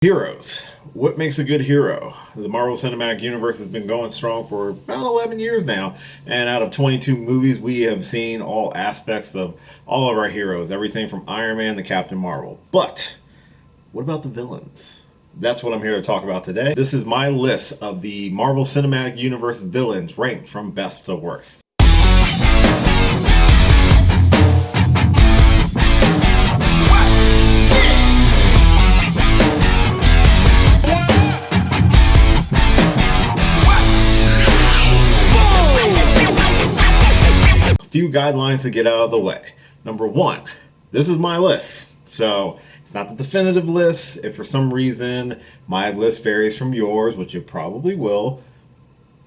Heroes. What makes a good hero? The Marvel Cinematic Universe has been going strong for about 11 years now, and out of 22 movies, we have seen all aspects of all of our heroes, everything from Iron Man to Captain Marvel. But what about the villains? That's what I'm here to talk about today. This is my list of the Marvel Cinematic Universe villains ranked from best to worst. Few guidelines to get out of the way. Number one, this is my list. So it's not the definitive list. If for some reason my list varies from yours, which it probably will,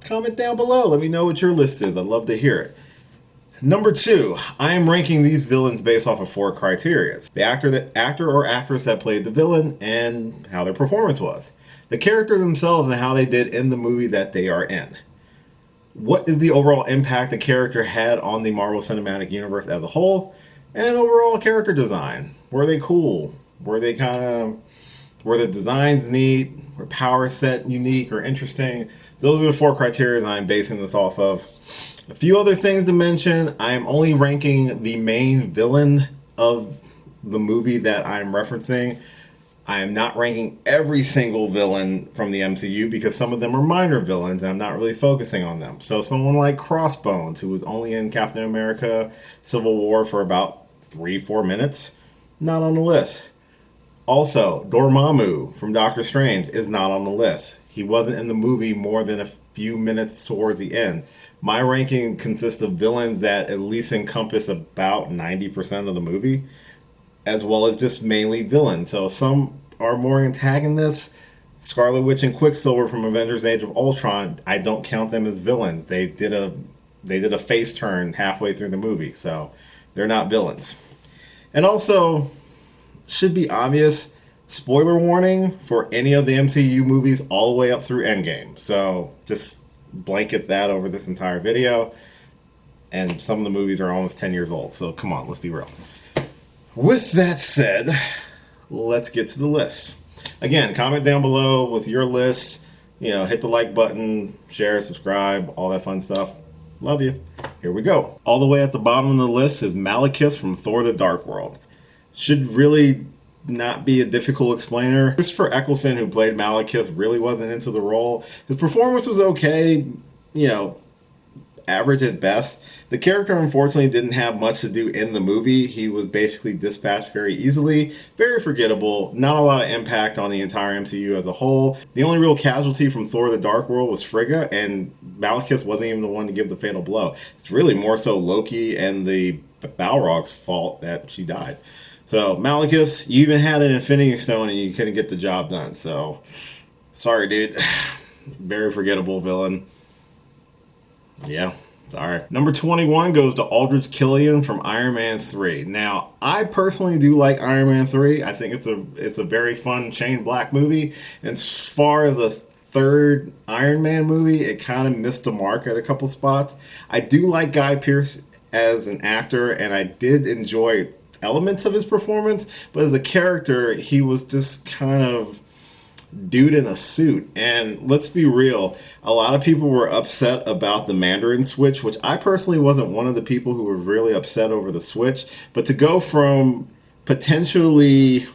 comment down below. Let me know what your list is. I'd love to hear it. Number two, I am ranking these villains based off of 4 criteria. The actor or actress that played the villain and how their performance was. The character themselves and how they did in the movie that they are in. What is the overall impact the character had on the Marvel Cinematic Universe as a whole, and overall character design? Were they cool? Were the designs neat? Were power set unique or interesting? Those are the 4 criteria I'm basing this off of. A few other things to mention. I am only ranking the main villain of the movie that I'm referencing. I am not ranking every single villain from the MCU because some of them are minor villains and I'm not really focusing on them. So someone like Crossbones, who was only in Captain America Civil War for about 3-4 minutes, not on the list. Also, Dormammu from Doctor Strange is not on the list. He wasn't in the movie more than a few minutes towards the end. My ranking consists of villains that at least encompass about 90% of the movie, as well as just mainly villains. So some are more antagonists. Scarlet Witch and Quicksilver from Avengers Age of Ultron, I don't count them as villains. They did a face turn halfway through the movie, so they're not villains. And also, should be obvious, spoiler warning for any of the MCU movies all the way up through Endgame. So just blanket that over this entire video. And some of the movies are almost 10 years old, so come on, let's be real. With that said, let's get to the list. Again, comment down below with your list. Hit the like button, share, subscribe, all that fun stuff. Love you. Here we go. All the way at the bottom of the list is Malekith from Thor: The Dark World. Should really not be a difficult explainer. Christopher Eccleston, who played Malekith, really wasn't into the role. His performance was okay, average at best. The character unfortunately didn't have much to do in the movie. He was basically dispatched very easily, very forgettable, not a lot of impact on the entire MCU as a whole. The only real casualty from Thor: The Dark World was Frigga, and Malekith wasn't even the one to give the fatal blow. It's really more so Loki and the Balrog's fault that she died. So Malekith, you even had an Infinity Stone and you couldn't get the job done. So sorry, dude. Very forgettable villain. Yeah, sorry. Number 21 goes to Aldrich Killian from Iron Man 3. Now, I personally do like Iron Man 3. I think it's a very fun Shane Black movie. As far as a third Iron Man movie, it kind of missed the mark at a couple spots. I do like Guy Pearce as an actor, and I did enjoy elements of his performance, but as a character, he was just kind of dude in a suit. And let's be real, a lot of people were upset about the Mandarin switch, which I personally wasn't one of the people who were really upset over the switch. But to go from potentially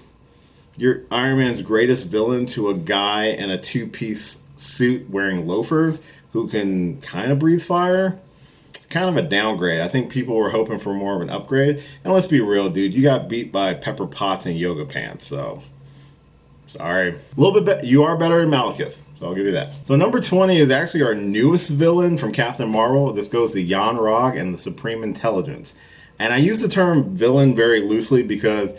your Iron Man's greatest villain to a guy in a 2-piece suit wearing loafers who can kind of breathe fire, kind of a downgrade. I think people were hoping for more of an upgrade. And let's be real, dude, you got beat by Pepper Potts and yoga pants, so sorry. A little bit you are better than Malekith, so I'll give you that. So number 20 is actually our newest villain from Captain Marvel. This goes to Yon-Rogg and the Supreme Intelligence. And I use the term villain very loosely because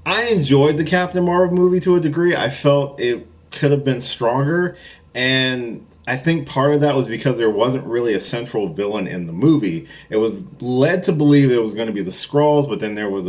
I enjoyed the Captain Marvel movie to a degree. I felt it could have been stronger, and I think part of that was because there wasn't really a central villain in the movie. It was led to believe it was going to be the Skrulls, but then there was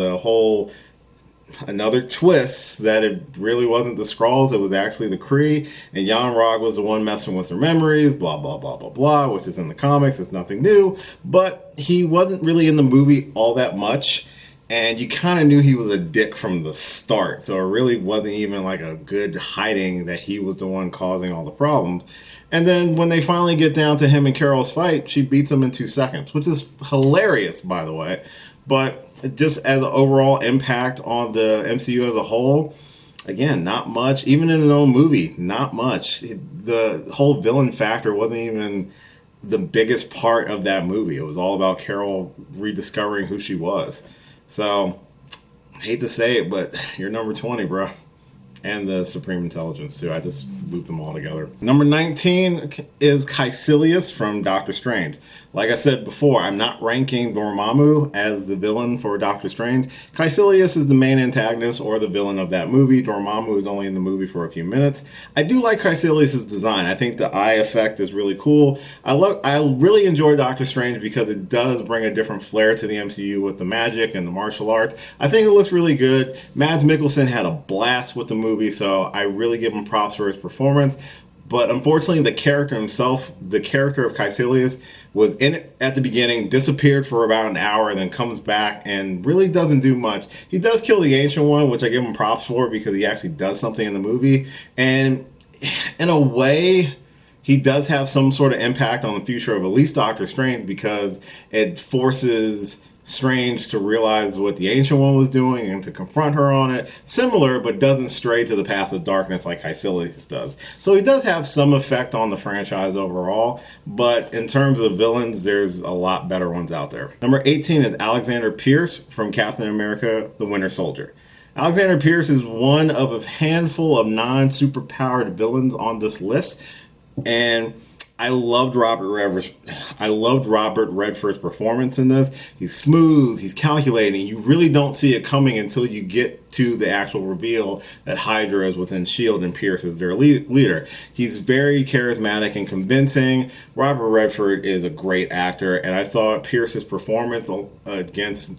another twist that it really wasn't the Skrulls, it was actually the Kree, and Yon-Rogg was the one messing with their memories, blah, blah, blah, blah, blah, which is in the comics, it's nothing new, but he wasn't really in the movie all that much. and you kind of knew he was a dick from the start. So it really wasn't even like a good hiding that he was the one causing all the problems. And then when they finally get down to him and Carol's fight, she beats him in 2 seconds, which is hilarious, by the way. But just as an overall impact on the MCU as a whole, again, not much. Even in his own movie, not much. The whole villain factor wasn't even the biggest part of that movie. It was all about Carol rediscovering who she was. So, I hate to say it, but you're number 20, bro. And the Supreme Intelligence, too. I just looped them all together. Number 19 is Caecilius from Doctor Strange. Like I said before, I'm not ranking Dormammu as the villain for Doctor Strange. Caecilius is the main antagonist or the villain of that movie. Dormammu is only in the movie for a few minutes. I do like Caecilius' design. I think the eye effect is really cool. I really enjoy Doctor Strange because it does bring a different flair to the MCU with the magic and the martial arts. I think it looks really good. Mads Mikkelsen had a blast with the movie, so I really give him props for his performance. But unfortunately, the character himself, the character of Caecilius, was in it at the beginning, disappeared for about an hour, and then comes back and really doesn't do much. He does kill the Ancient One, which I give him props for because he actually does something in the movie. And in a way, he does have some sort of impact on the future of at least Doctor Strange because it forces Strange to realize what the Ancient One was doing and to confront her on it. Similar, but doesn't stray to the path of darkness like Caecilius does. So he does have some effect on the franchise overall, but in terms of villains, there's a lot better ones out there. Number 18 is Alexander Pierce from Captain America, the Winter Soldier. Alexander Pierce is one of a handful of non-superpowered villains on this list, and I loved Robert Redford's performance in this. He's smooth, he's calculating. You really don't see it coming until you get to the actual reveal that Hydra is within S.H.I.E.L.D. and Pierce is their leader. He's very charismatic and convincing. Robert Redford is a great actor, and I thought Pierce's performance against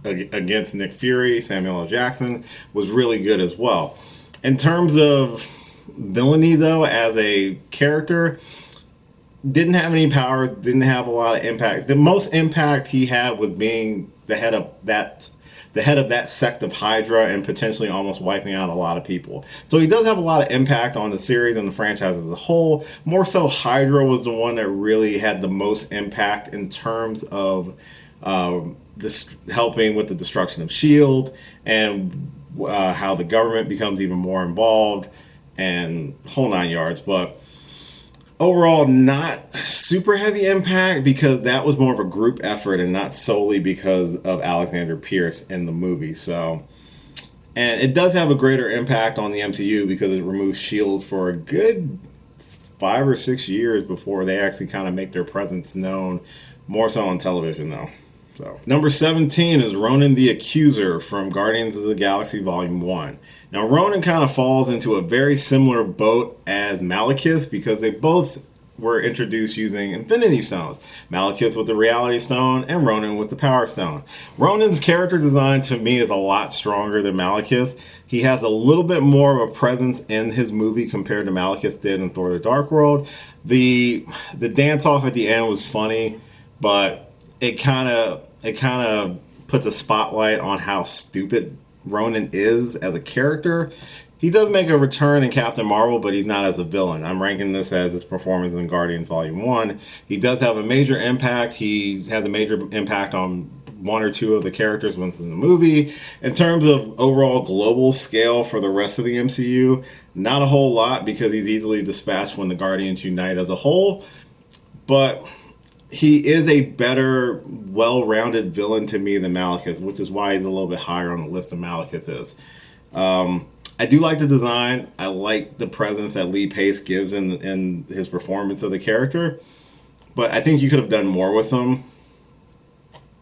Nick Fury, Samuel L. Jackson, was really good as well. In terms of villainy, though, as a character, didn't have any power, didn't have a lot of impact. The most impact he had was being the head of that sect of Hydra and potentially almost wiping out a lot of people. So he does have a lot of impact on the series and the franchise as a whole. More so, Hydra was the one that really had the most impact in terms of helping with the destruction of S.H.I.E.L.D. and how the government becomes even more involved and whole 9 yards. But overall, not super heavy impact because that was more of a group effort and not solely because of Alexander Pierce in the movie. So, and it does have a greater impact on the MCU because it removes S.H.I.E.L.D. for a good 5 or 6 years before they actually kind of make their presence known, more so on television though. So, number 17 is Ronan the Accuser from Guardians of the Galaxy Volume 1. Now, Ronan kind of falls into a very similar boat as Malekith because they both were introduced using Infinity Stones. Malekith with the Reality Stone and Ronan with the Power Stone. Ronan's character design to me is a lot stronger than Malekith. He has a little bit more of a presence in his movie compared to Malekith did in Thor: The Dark World. The dance-off at the end was funny, but it kind of puts a spotlight on how stupid Ronan is as a character. He does make a return in Captain Marvel, but he's not as a villain. I'm ranking this as his performance in Guardians Volume 1. He does have a major impact. He has a major impact on one or two of the characters within the movie. In terms of overall global scale for the rest of the MCU, not a whole lot because he's easily dispatched when the Guardians unite as a whole. But he is a better, well-rounded villain to me than Malekith, which is why he's a little bit higher on the list than Malekith is. I do like the design. I like the presence that Lee Pace gives in his performance of the character. But I think you could have done more with him.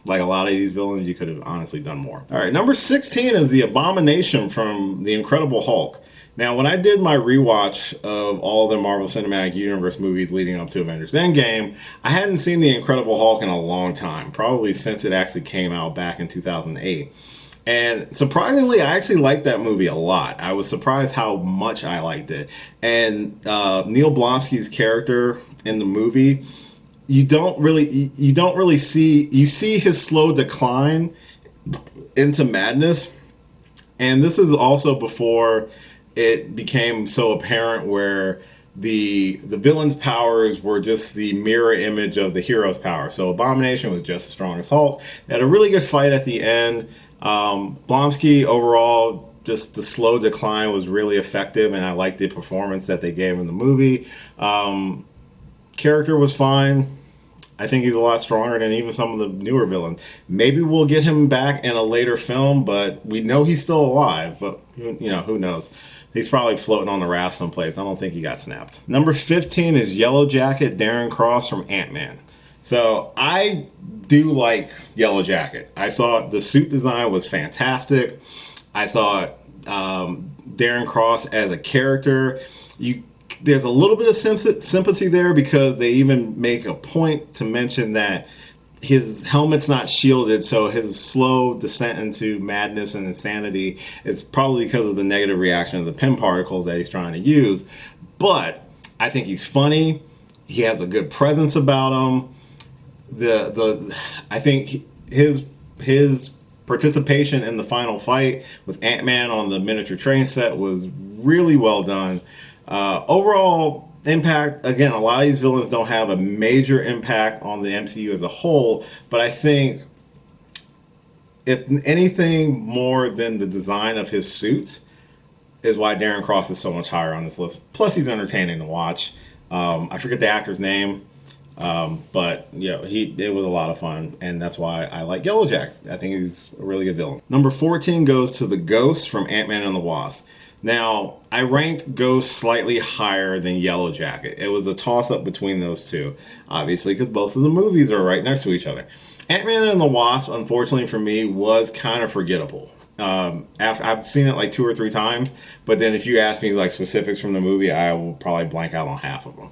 Like a lot of these villains, you could have honestly done more. All right, number 16 is the Abomination from The Incredible Hulk. Now, when I did my rewatch of all the Marvel Cinematic Universe movies leading up to Avengers Endgame, I hadn't seen The Incredible Hulk in a long time, probably since it actually came out back in 2008. And surprisingly, I actually liked that movie a lot. I was surprised how much I liked it. And Neil Blomsky's character in the movie, you don't really see his slow decline into madness. And this is also before it became so apparent where the villain's powers were just the mirror image of the hero's power. So Abomination was just as strong as Hulk. They had a really good fight at the end. Blonsky overall, just the slow decline was really effective, and I liked the performance that they gave in the movie. Character was fine. I think he's a lot stronger than even some of the newer villains. Maybe we'll get him back in a later film, but we know he's still alive. But who knows? He's probably floating on the raft someplace. I don't think he got snapped. Number 15 is Yellow Jacket, Darren Cross from Ant-Man. So I do like Yellow Jacket. I thought the suit design was fantastic. I thought Darren Cross as a character, there's a little bit of sympathy there because they even make a point to mention that his helmet's not shielded, so his slow descent into madness and insanity is probably because of the negative reaction of the pin particles that he's trying to use. But I think he's funny. He has a good presence about him. I think his participation in the final fight with Ant-Man on the miniature train set was really well done. Overall impact, again, a lot of these villains don't have a major impact on the MCU as a whole, but I think if anything more than the design of his suit is why Darren Cross is so much higher on this list. Plus he's entertaining to watch. I forget the actor's name, but it was a lot of fun, and that's why I like Yellow Jacket. I think he's a really good villain. Number 14 goes to the Ghost from Ant-Man and the Wasp. Now, I ranked Ghost slightly higher than Yellow Jacket. It was a toss-up between those two, obviously, because both of the movies are right next to each other. Ant-Man and the Wasp, unfortunately for me, was kind of forgettable. I've seen it like 2 or 3 times, but then if you ask me like specifics from the movie, I will probably blank out on half of them.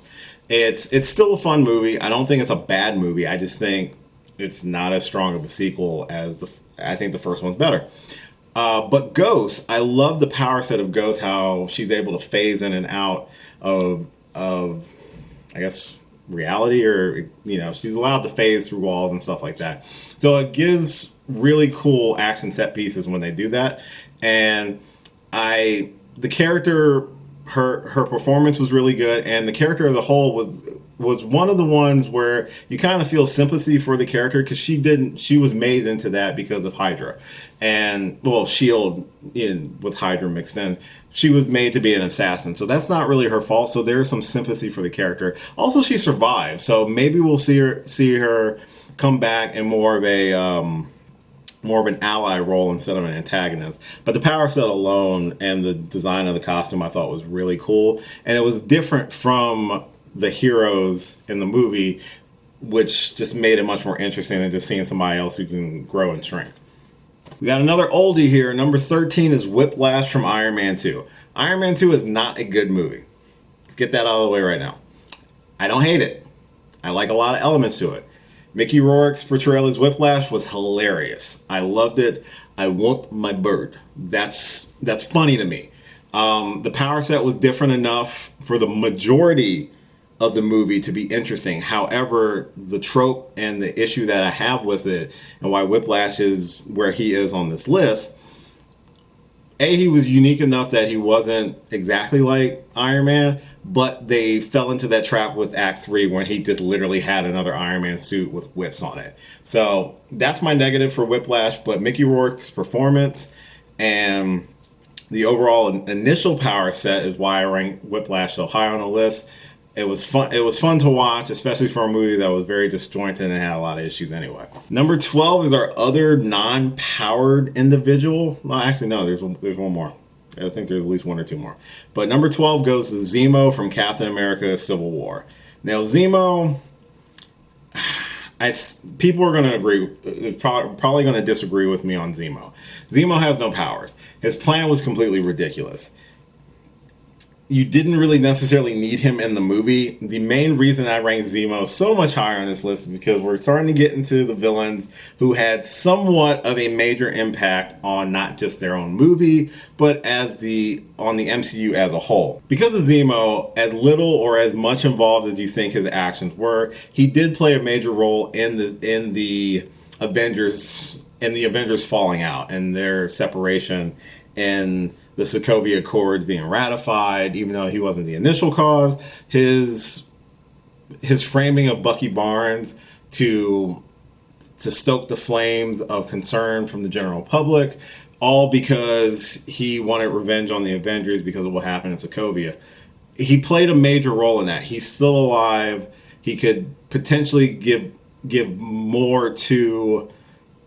It's still a fun movie. I don't think it's a bad movie. I just think it's not as strong of a sequel as I think the first one's better. But Ghost, I love the power set of Ghost, how she's able to phase in and out of I guess, reality, or, she's allowed to phase through walls and stuff like that. So it gives really cool action set pieces when they do that. And the character, her performance was really good, and the character as a whole was one of the ones where you kind of feel sympathy for the character, because she was made into that because of Hydra, and Shield with Hydra mixed in. She was made to be an assassin, so that's not really her fault. So there's some sympathy for the character. Also, she survived, so maybe we'll see her come back in more of an ally role instead of an antagonist. But the power set alone and the design of the costume I thought was really cool, and it was different from the heroes in the movie, which just made it much more interesting than just seeing somebody else who can grow and shrink. We got another oldie here. Number 13 is Whiplash from Iron Man 2. Iron Man 2 is not a good movie. Let's get that out of the way right now. I don't hate it. I like a lot of elements to it. Mickey Rourke's portrayal as Whiplash was hilarious. I loved it. I want my bird. That's funny to me. The power set was different enough for the majority of the movie to be interesting. However, the trope and the issue that I have with it, and why Whiplash is where he is on this list, he was unique enough that he wasn't exactly like Iron Man, but they fell into that trap with Act 3 when he just literally had another Iron Man suit with whips on it. So that's my negative for Whiplash, but Mickey Rourke's performance and the overall initial power set is why I rank Whiplash so high on the list. It was fun. It was fun to watch, especially for a movie that was very disjointed and had a lot of issues anyway. Number 12 is our other non-powered individual. Well, actually, no, there's one more. I think there's at least 1 or 2 more. But number 12 goes to Zemo from Captain America: Civil War. Now, Zemo, people are going to agree, probably going to disagree with me on Zemo. Zemo has no powers. His plan was completely ridiculous. You didn't really necessarily need him in the movie. The main reason I rank Zemo so much higher on this list is because we're starting to get into the villains who had somewhat of a major impact on not just their own movie, but on the MCU as a whole. Because of Zemo, as little or as much involved as you think his actions were, he did play a major role in the Avengers and the Avengers falling out and their separation and the Sokovia Accords being ratified, even though he wasn't the initial cause. His framing of Bucky Barnes to stoke the flames of concern from the general public, all because he wanted revenge on the Avengers because of what happened in Sokovia. He played a major role in that. He's still alive. He could potentially give more to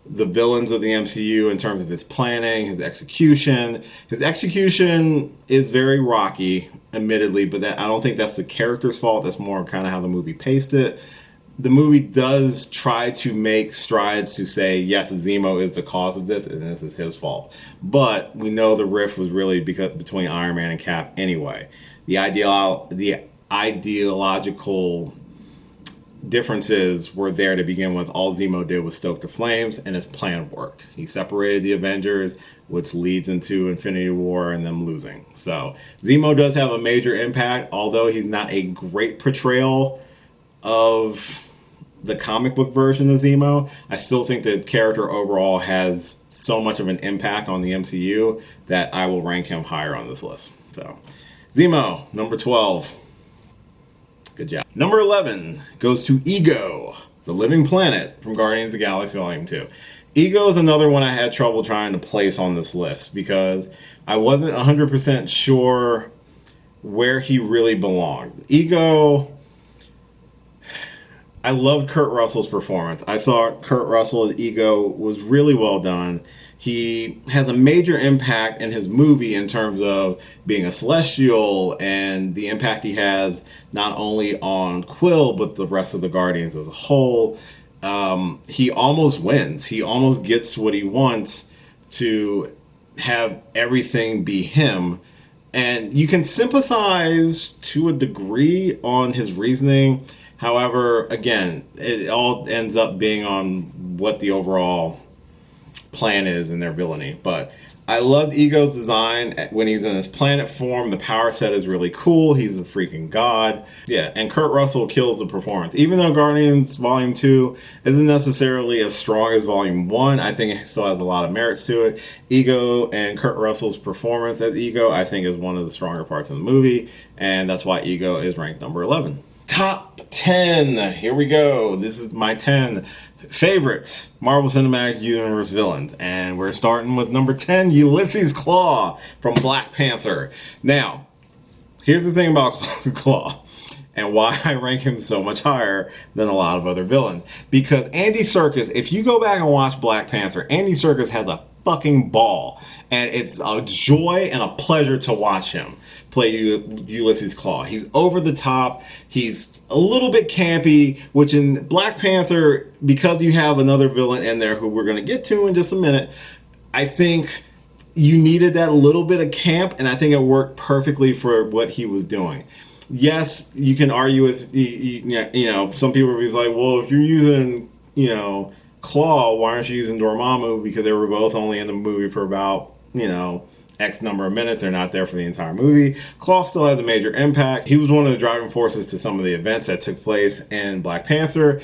the villains of the MCU in terms of his planning, his execution. His execution is very rocky, admittedly, but I don't think that's the character's fault. That's more kind of how the movie paced it. The movie does try to make strides to say, yes, Zemo is the cause of this, and this is his fault. But we know the rift was really between Iron Man and Cap anyway. The ideological differences were there to begin with. All Zemo did was stoke the flames, and his plan worked. He separated the Avengers, which leads into Infinity War and them losing. So Zemo does have a major impact, although he's not a great portrayal of the comic book version of Zemo. I still think the character overall has so much of an impact on the MCU that I will rank him higher on this list. So Zemo, number 12. Good job. Number 11 goes to Ego, the living planet from Guardians of the Galaxy Volume 2. Ego is another one I had trouble trying to place on this list because I wasn't 100% sure where he really belonged. Ego, I loved Kurt Russell's performance. I thought Kurt Russell's Ego was really well done. He has a major impact in his movie in terms of being a Celestial and the impact he has not only on Quill, but the rest of the Guardians as a whole. He almost wins. He almost gets what he wants to have everything be him. And you can sympathize to a degree on his reasoning. However, again, it all ends up being on what the overall plan is in their villainy. But I loved Ego's design when he's in his planet form. The power set is really cool. He's a freaking god. Yeah, and Kurt Russell kills the performance. Even though Guardians Volume 2 isn't necessarily as strong as Volume 1, I think it still has a lot of merits to it. Ego and Kurt Russell's performance as Ego, I think, is one of the stronger parts of the movie, and that's why Ego is ranked number 11. Top 10. Here we go. This is my 10 favorite Marvel Cinematic Universe villains. And we're starting with number 10, Ulysses Klaue from Black Panther. Now, here's the thing about Klaue and why I rank him so much higher than a lot of other villains. Because Andy Serkis, if you go back and watch Black Panther, Andy Serkis has a fucking ball. And it's a joy and a pleasure to watch him play Ulysses Klaue. He's over the top. He's a little bit campy, which in Black Panther, because you have another villain in there who we're going to get to in just a minute, I think you needed that little bit of camp, and I think it worked perfectly for what he was doing. Yes, you can argue with, some people will be like, well, if you're using, Klaue, why aren't you using Dormammu? Because they were both only in the movie for about, X number of minutes. They're not there for the entire movie. Klaue still has a major impact. He was one of the driving forces to some of the events that took place in Black Panther,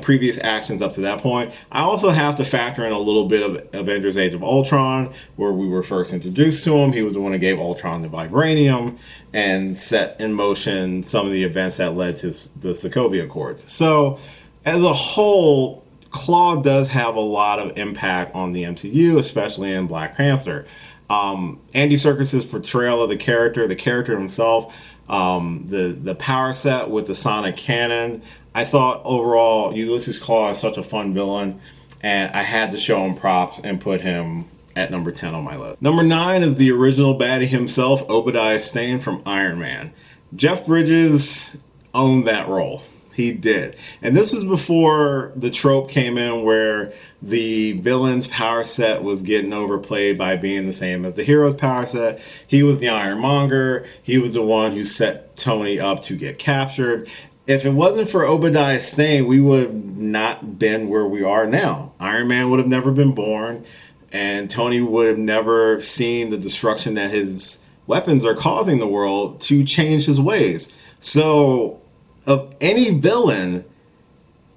previous actions up to that point. I also have to factor in a little bit of Avengers Age of Ultron, where we were first introduced to him. He was the one who gave Ultron the vibranium and set in motion some of the events that led to the Sokovia Accords. So, as a whole, Klaue does have a lot of impact on the MCU, especially in Black Panther. Andy Serkis' portrayal of the character himself, the power set with the sonic cannon. I thought overall Ulysses Klaue is such a fun villain, and I had to show him props and put him at number 10 on my list. Number 9 is the original baddie himself, Obadiah Stane from Iron Man. Jeff Bridges owned that role. He did. And this was before the trope came in where the villain's power set was getting overplayed by being the same as the hero's power set. He was the Ironmonger. He was the one who set Tony up to get captured. If it wasn't for Obadiah Stane, we would have not been where we are now. Iron Man would have never been born, and Tony would have never seen the destruction that his weapons are causing the world to change his ways. So, of any villain,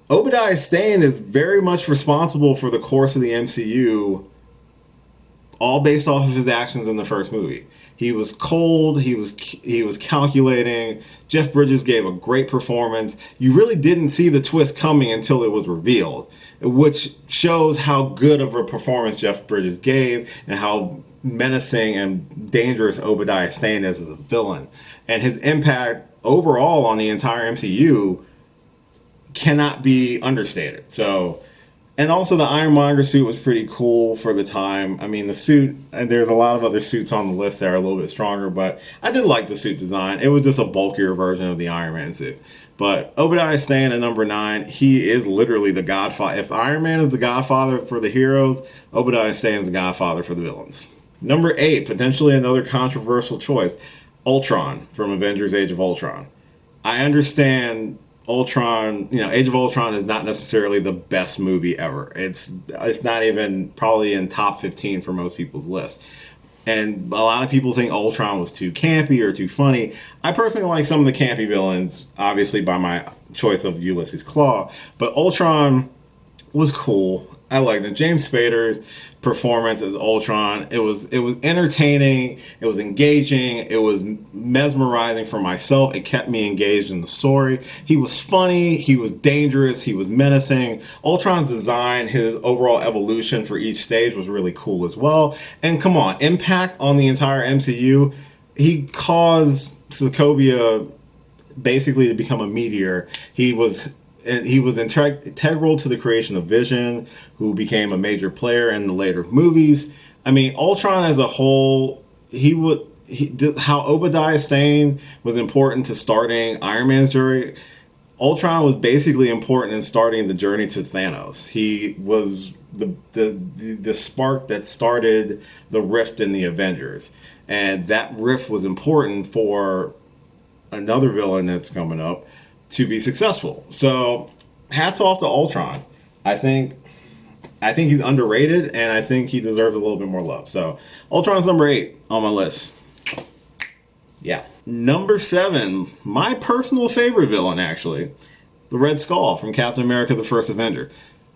Obadiah Stane is very much responsible for the course of the MCU, all based off of his actions in the first movie. He was cold. He was calculating. Jeff Bridges gave a great performance. You really didn't see the twist coming until it was revealed, which shows how good of a performance Jeff Bridges gave and how menacing and dangerous Obadiah Stane is as a villain. And his impact overall on the entire MCU cannot be understated. So, and also the Ironmonger suit was pretty cool for the time. I mean, the suit, and there's a lot of other suits on the list that are a little bit stronger, but I did like the suit design. It was just a bulkier version of the Iron Man suit. But Obadiah Stane at number 9, he is literally the godfather. If Iron Man is the godfather for the heroes, Obadiah Stane is the godfather for the villains. Number 8, potentially another controversial choice, Ultron from Avengers Age of Ultron. I understand Ultron, Age of Ultron is not necessarily the best movie ever. It's not even probably in top 15 for most people's list. And a lot of people think Ultron was too campy or too funny. I personally like some of the campy villains, obviously by my choice of Ulysses Claw. But Ultron was cool. I liked it. James Spader's performance as Ultron, it was entertaining, it was engaging, it was mesmerizing for myself. It kept me engaged in the story. He was funny, he was dangerous, he was menacing. Ultron's design, his overall evolution for each stage was really cool as well. And come on, impact on the entire MCU. He caused Sokovia basically to become a meteor. He was integral to the creation of Vision, who became a major player in the later movies. I mean, Ultron as a whole, how Obadiah Stane was important to starting Iron Man's journey. Ultron was basically important in starting the journey to Thanos. He was the spark that started the rift in the Avengers, and that rift was important for another villain that's coming up to be successful. So hats off to Ultron. I think he's underrated, and I think he deserves a little bit more love. So Ultron's number 8 on my list. Yeah. Number 7, my personal favorite villain, actually, the Red Skull from Captain America: The First Avenger.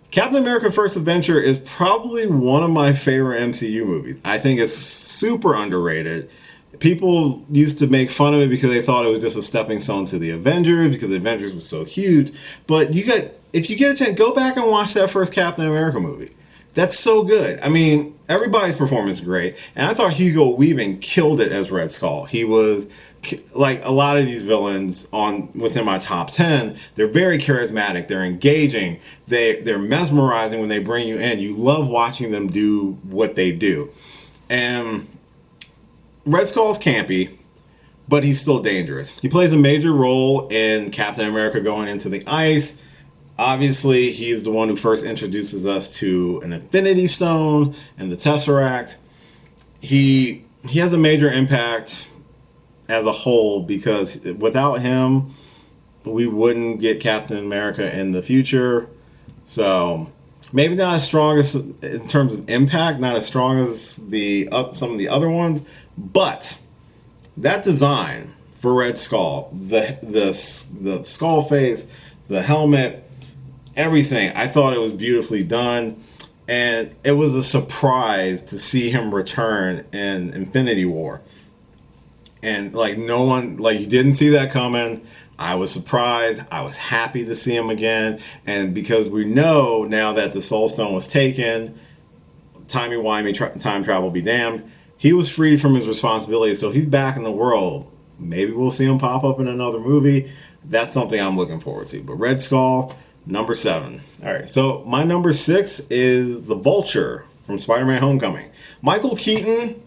Captain America: First Avenger is probably one of my favorite MCU movies. I think it's super underrated. People used to make fun of it because they thought it was just a stepping stone to the Avengers because the Avengers was so huge. But if you get a chance, go back and watch that first Captain America movie. That's so good. I mean, everybody's performance is great. And I thought Hugo Weaving killed it as Red Skull. He was, like a lot of these villains within my top 10, they're very charismatic. They're engaging. They're mesmerizing when they bring you in. You love watching them do what they do. And Red Skull's campy, but he's still dangerous. He plays a major role in Captain America going into the ice. Obviously, he's the one who first introduces us to an Infinity Stone and the Tesseract. He has a major impact as a whole because without him, we wouldn't get Captain America in the future. So maybe not as strong as in terms of impact, not as strong as some of the other ones, but that design for Red Skull, the skull face, the helmet, everything, I thought it was beautifully done, and it was a surprise to see him return in Infinity War. And you didn't see that coming. I was surprised. I was happy to see him again. And because we know now that the Soul Stone was taken, timey-wimey, time travel be damned, he was freed from his responsibility. So he's back in the world. Maybe we'll see him pop up in another movie. That's something I'm looking forward to. But Red Skull, number 7. All right, so my number 6 is the Vulture from Spider-Man: Homecoming. Michael Keaton,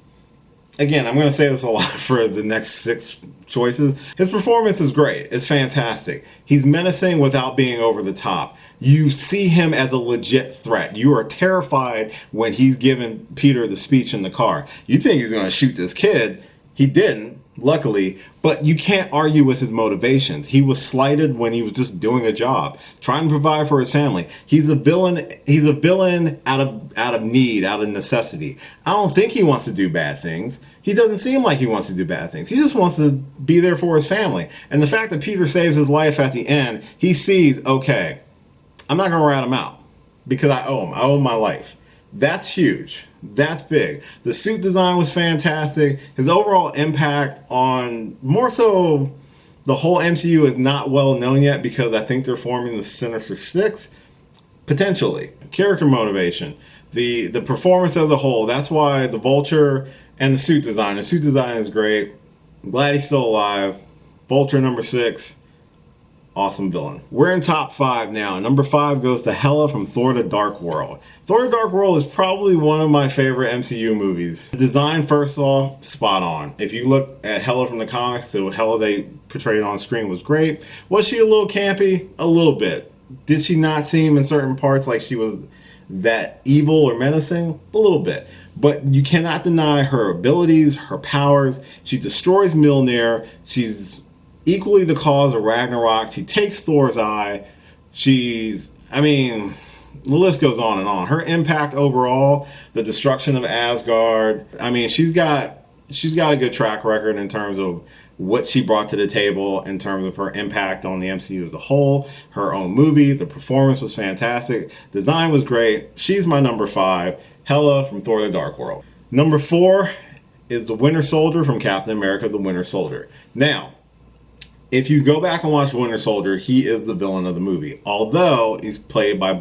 again, I'm going to say this a lot for the next 6 choices. His performance is great. It's fantastic. He's menacing without being over the top. You see him as a legit threat. You are terrified when he's giving Peter the speech in the car. You think he's going to shoot this kid. He didn't, luckily, but you can't argue with his motivations. He was slighted when he was just doing a job, trying to provide for his family. He's a villain. He's a villain out of need, out of necessity. I don't think he wants to do bad things. He doesn't seem like he wants to do bad things. He just wants to be there for his family. And the fact that Peter saves his life at the end, he sees, okay, I'm not going to rat him out because I owe him. I owe him my life. That's huge. That's big. The suit design was fantastic. His overall impact on more so the whole MCU is not well known yet because I think they're forming the Sinister Six. Potentially. Character motivation. The performance as a whole. That's why the Vulture and the suit design. The suit design is great. I'm glad he's still alive. Vulture number 6. Awesome villain. We're in top 5 now. Number 5 goes to Hela from Thor: The Dark World. Thor: The Dark World is probably one of my favorite MCU movies. The design, first off, spot on. If you look at Hela from the comics, the Hela they portrayed on screen was great. Was she a little campy? A little bit. Did she not seem in certain parts like she was that evil or menacing? A little bit. But you cannot deny her abilities, her powers. She destroys Mjolnir. She's equally the cause of Ragnarok. She takes Thor's eye. The list goes on and on. Her impact overall, the destruction of Asgard. She's got a good track record in terms of what she brought to the table in terms of her impact on the MCU as a whole. Her own movie, the performance was fantastic. Design was great. She's my number 5, Hela from Thor: The Dark World. Number 4 is the Winter Soldier from Captain America: The Winter Soldier. Now, if you go back and watch Winter Soldier, he is the villain of the movie. Although he's played by,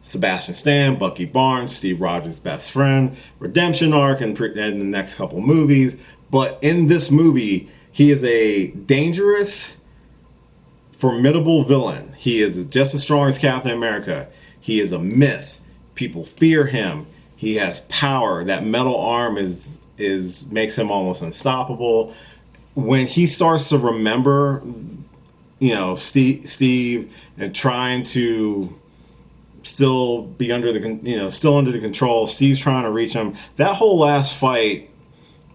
Sebastian Stan, Bucky Barnes, Steve Rogers' best friend, redemption arc in the next couple movies. But in this movie, he is a dangerous, formidable villain. He is just as strong as Captain America. He is a myth. People fear him. He has power. That metal arm makes him almost unstoppable. When he starts to remember, Steve and trying to still be under the control, Steve's trying to reach him. That whole last fight,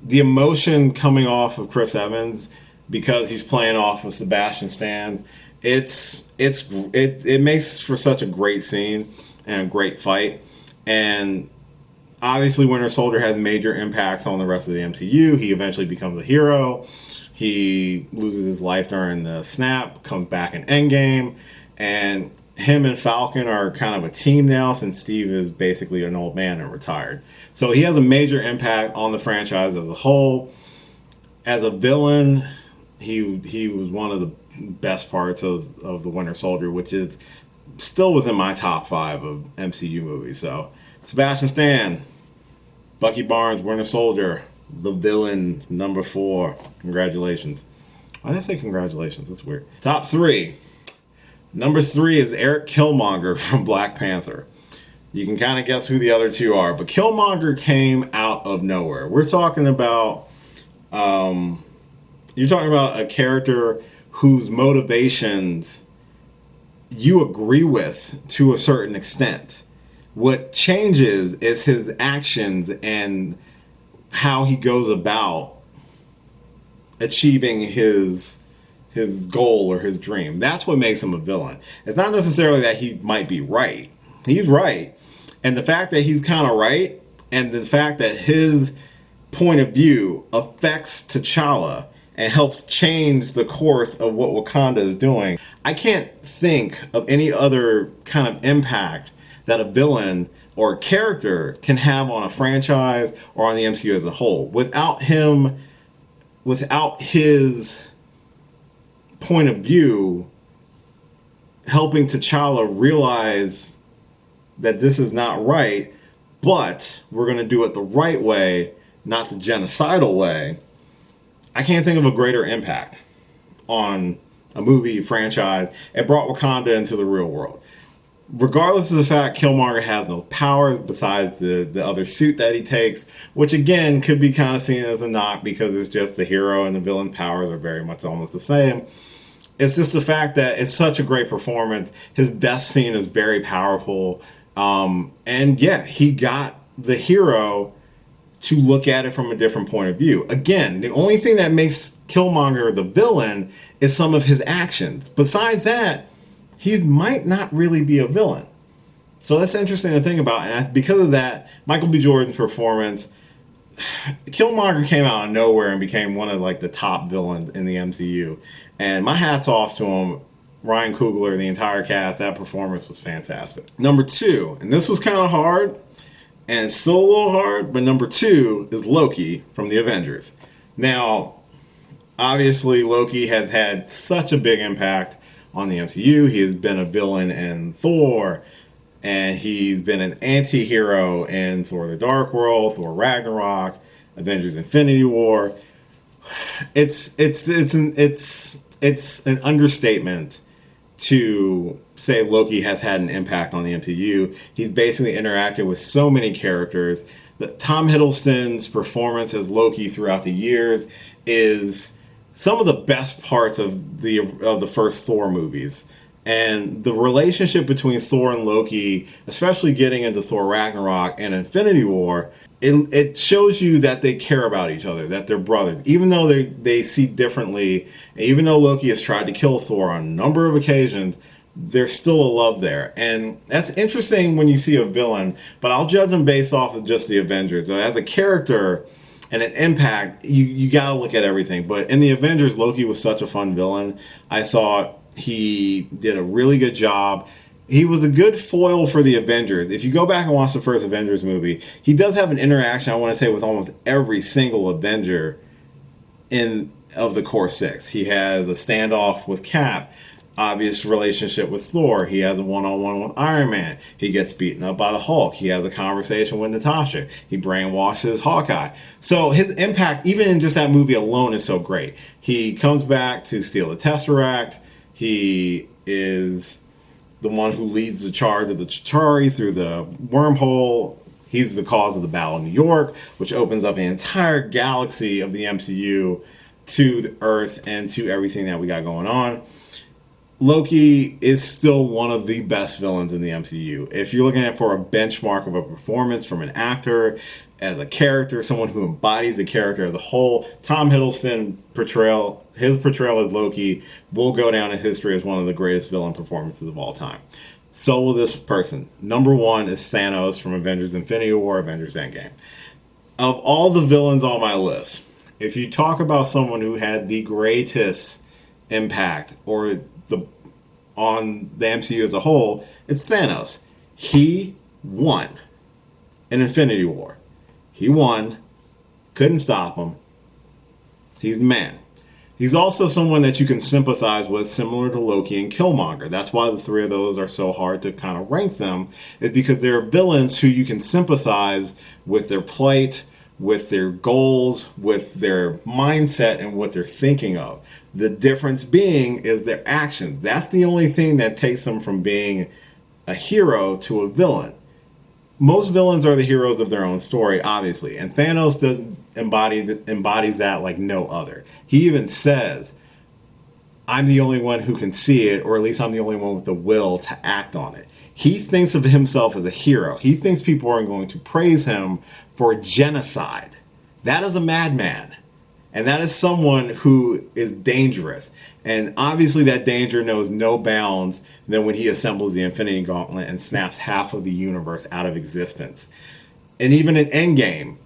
the emotion coming off of Chris Evans because he's playing off of Sebastian Stan, it makes for such a great scene and a great fight. And obviously, Winter Soldier has major impacts on the rest of the MCU. He eventually becomes a hero. He loses his life during the snap, comes back in Endgame, and him and Falcon are kind of a team now since Steve is basically an old man and retired. So he has a major impact on the franchise as a whole. As a villain, he was one of the best parts of the Winter Soldier, which is still within my top 5 of MCU movies. So Sebastian Stan, Bucky Barnes, Winter Soldier, the villain, number 4. Congratulations. Why did I say congratulations? That's weird. Top 3. Number 3 is Eric Killmonger from Black Panther. You can kind of guess who the other 2 are, but Killmonger came out of nowhere. We're talking about, you're talking about a character whose motivations you agree with to a certain extent. What changes is his actions and how he goes about achieving his goal or his dream. That's what makes him a villain. It's not necessarily that he might be right. He's right. And the fact that he's kind of right and the fact that his point of view affects T'Challa and helps change the course of what Wakanda is doing. I can't think of any other kind of impact that a villain or a character can have on a franchise or on the MCU as a whole. Without his point of view helping T'Challa realize that this is not right, but we're going to do it the right way, not the genocidal way. I can't think of a greater impact on a movie franchise. It brought Wakanda into the real world. Regardless of the fact Killmonger has no powers besides the other suit that he takes, which again could be kind of seen as a knock because it's just the hero and the villain powers are very much almost the same. It's just the fact that it's such a great performance. His death scene is very powerful. And yeah, he got the hero to look at it from a different point of view. Again, the only thing that makes Killmonger the villain is some of his actions. Besides that, he might not really be a villain. So that's interesting to think about. And because of that, Michael B. Jordan's performance, Killmonger came out of nowhere and became one of like the top villains in the MCU. And my hat's off to him. Ryan Coogler, the entire cast, that performance was fantastic. Number 2, and this was kind of hard, and it's still a little hard, but number 2 is Loki from the Avengers. Now, obviously, Loki has had such a big impact on the MCU. He has been a villain in Thor, and he's been an anti-hero in Thor the Dark World, Thor Ragnarok, Avengers Infinity War. It's an understatement to say Loki has had an impact on the MCU. He's basically interacted with so many characters. Tom Hiddleston's performance as Loki throughout the years is some of the best parts of the first Thor movies. And the relationship between Thor and Loki, especially getting into Thor Ragnarok and Infinity War, it shows you that they care about each other, that they're brothers. Even though they see differently, and even though Loki has tried to kill Thor on a number of occasions, there's still a love there. And that's interesting when you see a villain, but I'll judge them based off of just the Avengers. So as a character and an impact, you got to look at everything. But in the Avengers, Loki was such a fun villain. I thought he did a really good job. He was a good foil for the Avengers. If you go back and watch the first Avengers movie, he does have an interaction, I want to say, with almost every single Avenger of the core 6. He has a standoff with Cap, obvious relationship with Thor. He has a one-on-one with Iron Man. He gets beaten up by the Hulk. He has a conversation with Natasha. He brainwashes Hawkeye. So his impact, even in just that movie alone, is so great. He comes back to steal the Tesseract. He is the one who leads the charge of the Chitauri through the wormhole. He's the cause of the Battle of New York, which opens up the entire galaxy of the MCU to the Earth and to everything that we got going on. Loki is still one of the best villains in the MCU. If you're looking at for a benchmark of a performance from an actor, as a character, someone who embodies the character as a whole, Tom Hiddleston his portrayal as Loki will go down in history as one of the greatest villain performances of all time. So will this person. Number 1 is Thanos from Avengers Infinity War, Avengers Endgame. Of all the villains on my list, if you talk about someone who had the greatest impact on the MCU as a whole, it's Thanos. He won in Infinity War. He won. Couldn't stop him. He's the man. He's also someone that you can sympathize with, similar to Loki and Killmonger. That's why the 3 of those are so hard to kind of rank them, is because they're villains who you can sympathize with their plight, with their goals, with their mindset, and what they're thinking of. The difference being is their actions. That's the only thing that takes them from being a hero to a villain. Most villains are the heroes of their own story, obviously, and Thanos embodies that like no other. He even says, I'm the only one who can see it, or at least I'm the only one with the will to act on it. He thinks of himself as a hero. He thinks people are going to praise him for genocide. That is a madman. And that is someone who is dangerous. And obviously that danger knows no bounds than when he assembles the Infinity Gauntlet and snaps half of the universe out of existence. And even in Endgame,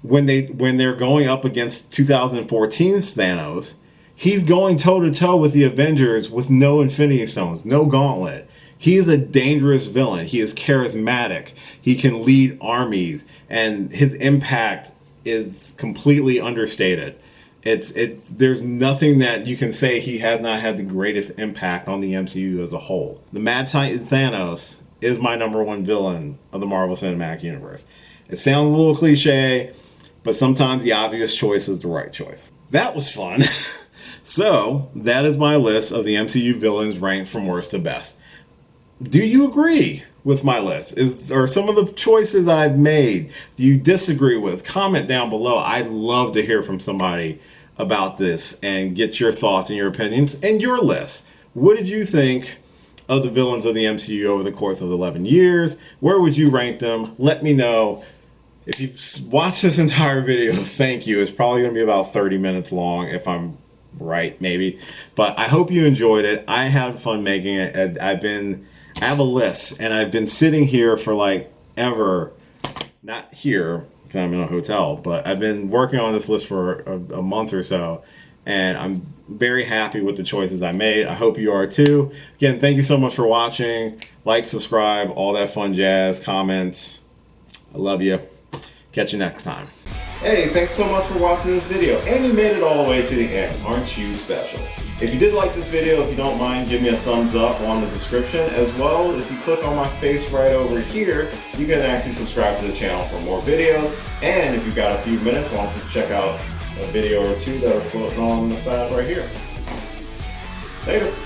when they're going up against 2014's Thanos, he's going toe-to-toe with the Avengers with no Infinity Stones, no Gauntlet. He is a dangerous villain. He is charismatic. He can lead armies. And his impact is completely understated. There's nothing that you can say he has not had the greatest impact on the MCU as a whole. The Mad Titan Thanos is my number 1 villain of the Marvel Cinematic Universe. It sounds a little cliche, but sometimes the obvious choice is the right choice. That was fun. So, that is my list of the MCU villains ranked from worst to best. Do you agree with my list? Are some of the choices I've made, do you disagree with? Comment down below. I'd love to hear from somebody about this and get your thoughts and your opinions and your list. What did you think of the villains of the MCU over the course of 11 years? Where would you rank them? Let me know. If you've watched this entire video, thank you. It's probably going to be about 30 minutes long if I'm right, maybe. But I hope you enjoyed it. I had fun making it. I have a list, and I've been sitting here for like ever, not here, because I'm in a hotel, but I've been working on this list for a month or so, and I'm very happy with the choices I made. I hope you are too. Again, thank you so much for watching. Like, subscribe, all that fun jazz, comments. I love you. Catch you next time. Hey, thanks so much for watching this video, and you made it all the way to the end. Aren't you special? If you did like this video, if you don't mind, give me a thumbs up on the description. As well, if you click on my face right over here, you can actually subscribe to the channel for more videos. And if you've got a few minutes, why don't you check out a video or two that are floating on the side right here. Later.